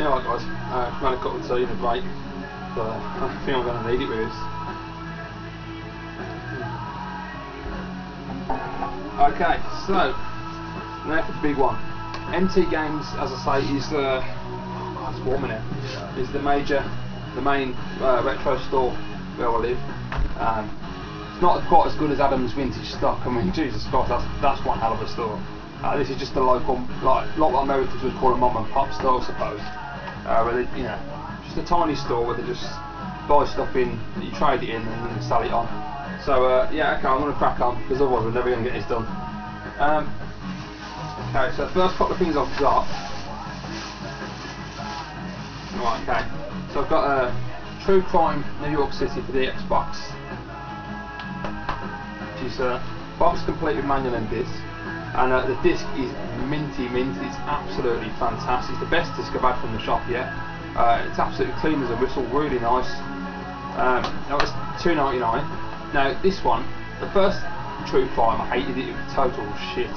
Yeah, right guys, I've had a cup of tea and a break, but I think I'm going to need it with this. Okay, so now for the big one. MT Games, as I say, is the it's warm in here. Is the main retro store where I live. It's not quite as good as Adam's vintage stock. I mean, Jesus Christ, that's one hell of a store. This is just a local, like what Americans would call a mom and pop store, I suppose. Where they, just a tiny store where they just buy stuff in, you trade it in, and then sell it on. So yeah, okay, I'm going to crack on because otherwise we're never going to get this done. Okay, so the first couple of things I've got. Right, okay. So I've got a True Crime New York City for the Xbox, which is box complete with manual and disc. And the disc is minty. It's absolutely fantastic. It's the best disc I've had from the shop yet. It's absolutely clean as a whistle, really nice. That was $2.99. Now this one, the first True Crime, I hated it. It was total shit.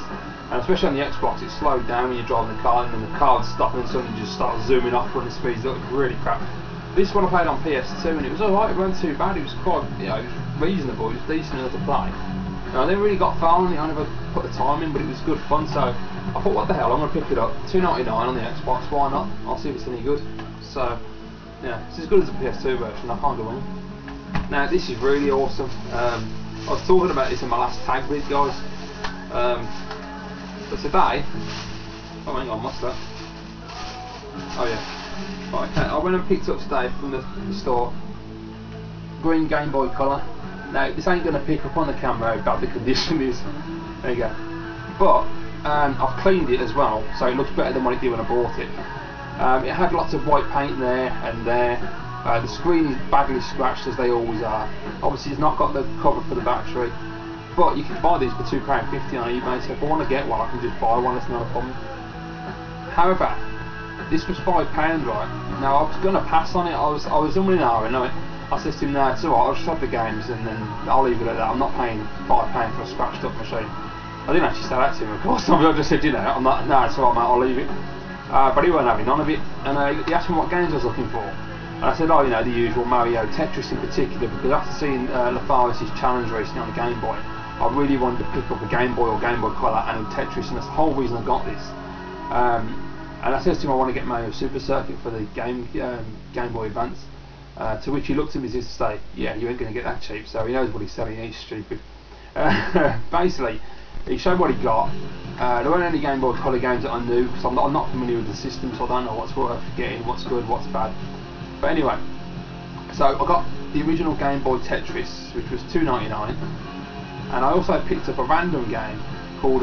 And especially on the Xbox, it slowed down when you're driving the car, and then the car would stop and suddenly just start zooming off running speeds. It was really crap. This one I played on PS2 and it was alright. It wasn't too bad. It was quite, it was reasonable. It was decent enough to play. I never really got far on it, I never put the time in, but it was good fun, so I thought, what the hell, I'm going to pick it up. $2.99 on the Xbox, why not? I'll see if it's any good. So, yeah, it's as good as the PS2 version, I can't go in. Now, this is really awesome. I was talking about this in my last tag vid, guys. But today, oh hang on, what's that? Oh yeah. Right, okay, I went and picked up today from the store, green Game Boy Color. Now this ain't going to pick up on the camera how bad the condition is. There you go. But I've cleaned it as well, so it looks better than what it did when I bought it. It had lots of white paint there and there. The screen is badly scratched as they always are. Obviously it's not got the cover for the battery, but you can buy these for £2.50 on eBay, so if I want to get one I can just buy one, that's not a problem. However, this was £5, right? Now I was going to pass on it, I was umming and ahhing. I said to him, no, it's alright, I'll just have the games and then I'll leave it at that. I'm not paying £5 for a scratched up machine. I didn't actually say that to him, of course. I just said, I'm not, no, it's alright mate, I'll leave it. But he weren't having none of it, and he asked me what games I was looking for. And I said, oh, the usual Mario, Tetris in particular, because after seeing Lafaris' challenge recently on the Game Boy, I really wanted to pick up a Game Boy or Game Boy Color and Tetris, and that's the whole reason I got this. And I said to him I want to get Mario Super Circuit for the Game Boy Advance. To which he looked at me as if to say, yeah, you ain't going to get that cheap, so he knows what he's selling, he's stupid. Basically, he showed what he got. There weren't any Game Boy Color games that I knew, because I'm not familiar with the system, so I don't know what's worth getting, what's good, what's bad. But anyway, so I got the original Game Boy Tetris, which was $2.99, and I also picked up a random game called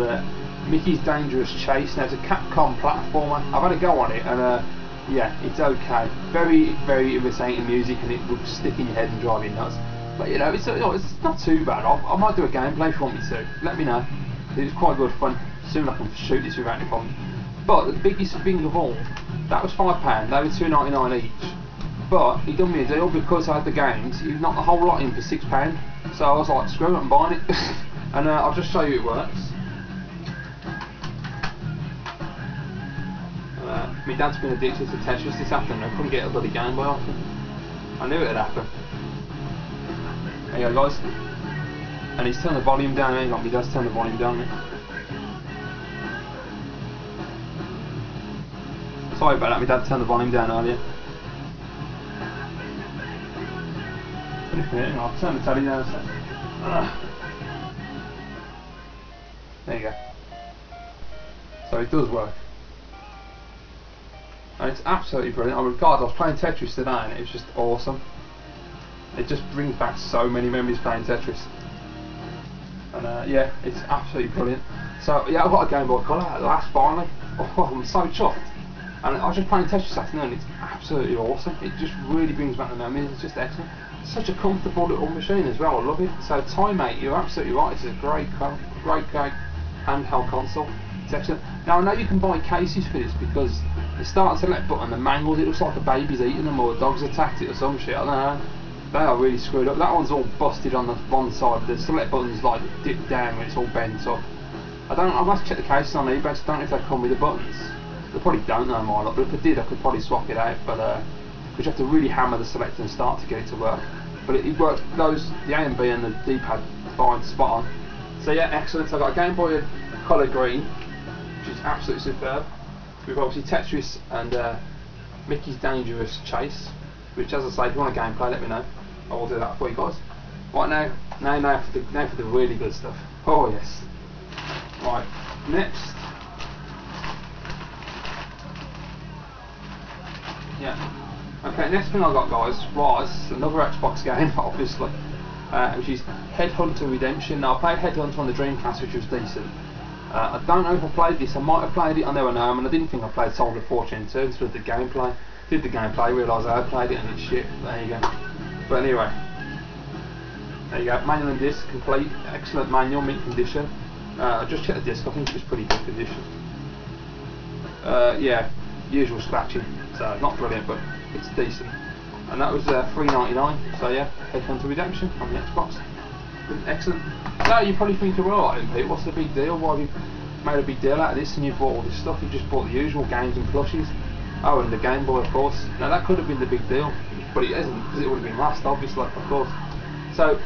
Mickey's Dangerous Chase. Now it's a Capcom platformer. I've had a go on it, and yeah, it's okay. Very irritating music, and it would stick in your head and drive you nuts. But it's not too bad. I might do a gameplay if you want me to. Let me know. It's quite good fun. Soon I can shoot this without any problem. But the biggest thing of all, that was £5. They were $2.99 each. But he done me a deal because I had the games. He knocked the whole lot in for £6. So I was like, screw it, I'm buying it. And I'll just show you it works. My dad's been addicted to Tetris this afternoon. I couldn't get a bloody Game Boy off him. I knew it'd happen. There you go, guys. And he's turned the volume down. Hang on, he does turn the volume down. Sorry about that, my dad turned the volume down earlier. Hang on, I'll turn the telly down a sec. There you go. So it does work. And it's absolutely brilliant. I was playing Tetris today and it was just awesome. It just brings back so many memories playing Tetris. And yeah, it's absolutely brilliant. So yeah, I've got a Game Boy Color at last finally. Oh, I'm so chuffed. And I was just playing Tetris this afternoon, it's absolutely awesome. It just really brings back the memories, it's just excellent. Such a comfortable little machine as well, I love it. So Time8, you're absolutely right, it's a great handheld console. It's excellent. Now I know you can buy cases for this because the start and select button, the mangled, it looks like a baby's eating them or a dog's attacked it or some shit, I don't know. They are really screwed up. That one's all busted on the one side, the select button's like dipped down when it's all bent up. I must check the cases on eBay, so I don't know if they come with the buttons. They probably don't know my luck, but if they did I could probably swap it out, but because you have to really hammer the select and start to get it to work. But it worked, the A and B and the D-pad fine, spot on. So yeah, excellent. So I've got a Game Boy Color Green, which is absolutely superb. We've obviously Tetris and Mickey's Dangerous Chase, which, as I say, if you want a gameplay, let me know. I will do that for you guys. Right, now for the really good stuff. Oh yes. Right, next. Yeah. Okay, next thing I got, guys, was another Xbox game, obviously, which is Headhunter Redemption. Now, I played Headhunter on the Dreamcast, which was decent. I don't know if I played this. I might have played it. I never know. I mean, I didn't think I played Solid of Fortune 2 instead of the gameplay. Did the gameplay, realised I had played it and it's shit. There you go. But anyway, there you go. Manual and disc complete. Excellent manual, mint condition. I just checked the disc. I think it was pretty good condition. Yeah, usual scratching. So not brilliant, but it's decent. And that was $3.99. So yeah, Headhunter Redemption on the Xbox. Excellent. So you're probably thinking, well, alright, Pete, what's the big deal? Why have you made a big deal out of this and you bought all this stuff? You just bought the usual games and plushies. Oh, and the Game Boy, of course. Now that could have been the big deal, but it isn't, because it would have been last, obviously, of course. So,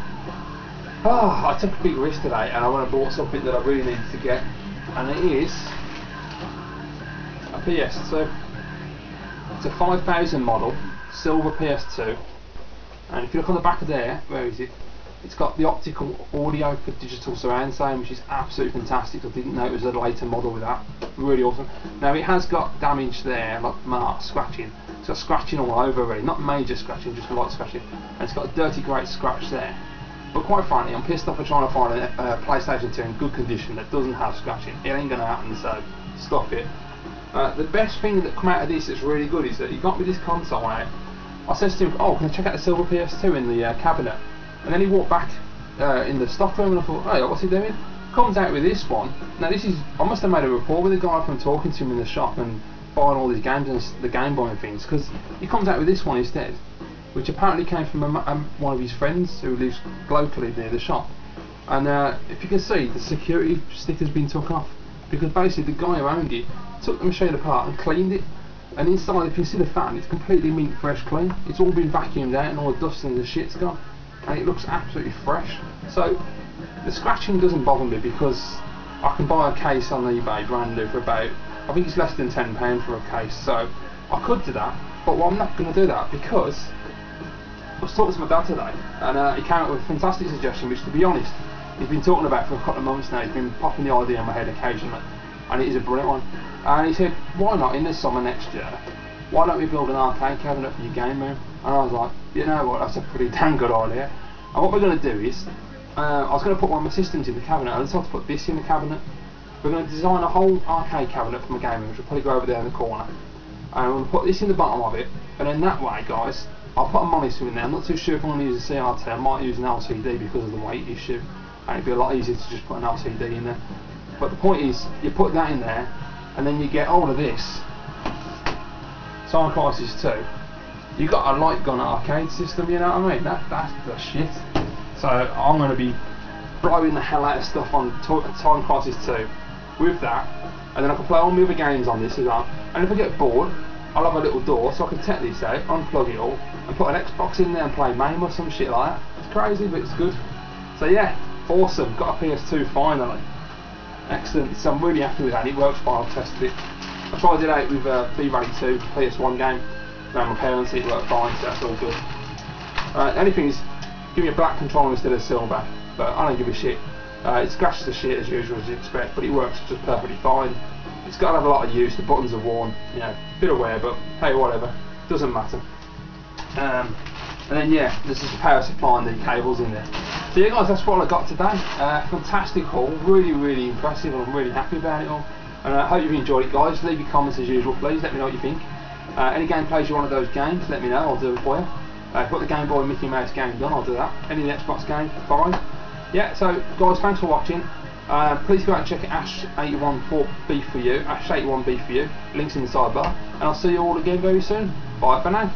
I took a big risk today, and I went and bought something that I really needed to get, and it is a PS2. It's a 5000 model, silver PS2, and if you look on the back of there, where is it? It's got the optical audio for digital surround sound, which is absolutely fantastic. I didn't know it was a later model with that. Really awesome. Now it has got damage there, like marks, scratching. It's got scratching all over already, not major scratching, just light scratching. And it's got a dirty grey scratch there. But quite frankly, I'm pissed off for trying to find a PlayStation 2 in good condition that doesn't have scratching. It ain't gonna happen, so stop it. The best thing that come out of this that's really good is that he got me this console out. I said to him, oh, can I check out the silver PS2 in the cabinet? And then he walked back in the stock room and I thought, hey, what's he doing? Comes out with this one. Now this is, I must have made a rapport with the guy from talking to him in the shop and buying all these games and the Game Boy and things, because he comes out with this one instead, which apparently came from one of his friends who lives locally near the shop. And if you can see, the security sticker's been took off, because basically the guy who owned it took the machine apart and cleaned it. And inside, if you see the fan, it's completely mint fresh clean. It's all been vacuumed out and all the dust and the shit's gone. And it looks absolutely fresh. So the scratching doesn't bother me because I can buy a case on eBay brand new for about, I think it's less than £10 for a case, so I could do that, but I'm not going to do that because I was talking to my dad today and he came up with a fantastic suggestion, which, to be honest, he's been talking about for a couple of months now. He's been popping the idea in my head occasionally, and it is a brilliant one. And he said, why not in the summer next year, why don't we build an arcade cabinet for your game room? And I was like, you know what, that's a pretty damn good idea. And what we're going to do is, I was going to put one of my systems in the cabinet. I decided to put this in the cabinet. We're going to design a whole arcade cabinet for my game room, which will probably go over there in the corner. And we're going to put this in the bottom of it, and then that way, guys, I'll put a monitor in there. I'm not too sure if I'm going to use a CRT. I might use an LCD because of the weight issue, and it'd be a lot easier to just put an LCD in there. But the point is, you put that in there, and then you get all of this. Time Crisis 2. You got a light gun arcade system, you know what I mean? That's the shit. So I'm going to be blowing the hell out of stuff on Time Crisis 2 with that, and then I can play all my other games on this as well. And if I get bored, I'll have a little door so I can take this out, unplug it all, and put an Xbox in there and play MAME or some shit like that. It's crazy, but it's good. So yeah, awesome. Got a PS2 finally. Excellent. So I'm really happy with that. It works fine. I've tested it. I tried it out with B-Rally 2, PS1 game. Around my parents, it worked fine, so that's all good. Anything is, give me a black controller instead of silver, but I don't give a shit. It scratches the shit as usual as you expect, but it works just perfectly fine. It's got to have a lot of use. The buttons are worn, you know, a bit of wear, but hey, whatever, doesn't matter. And then yeah, this is the power supply and the cables in there. So yeah, guys, that's what I got today. Fantastic haul, really impressive, and I'm really happy about it all. And I hope you've enjoyed it, guys. Leave your comments as usual, please. Let me know what you think. Any gameplays you want of those games, let me know. I'll do it for you. If I've got the Game Boy Mickey Mouse game done, I'll do that. Any of the Xbox game, fine. Yeah, so guys, thanks for watching. Please go out and check it, Ash814B for you. Ash81B for you. Links in the sidebar. And I'll see you all again very soon. Bye for now.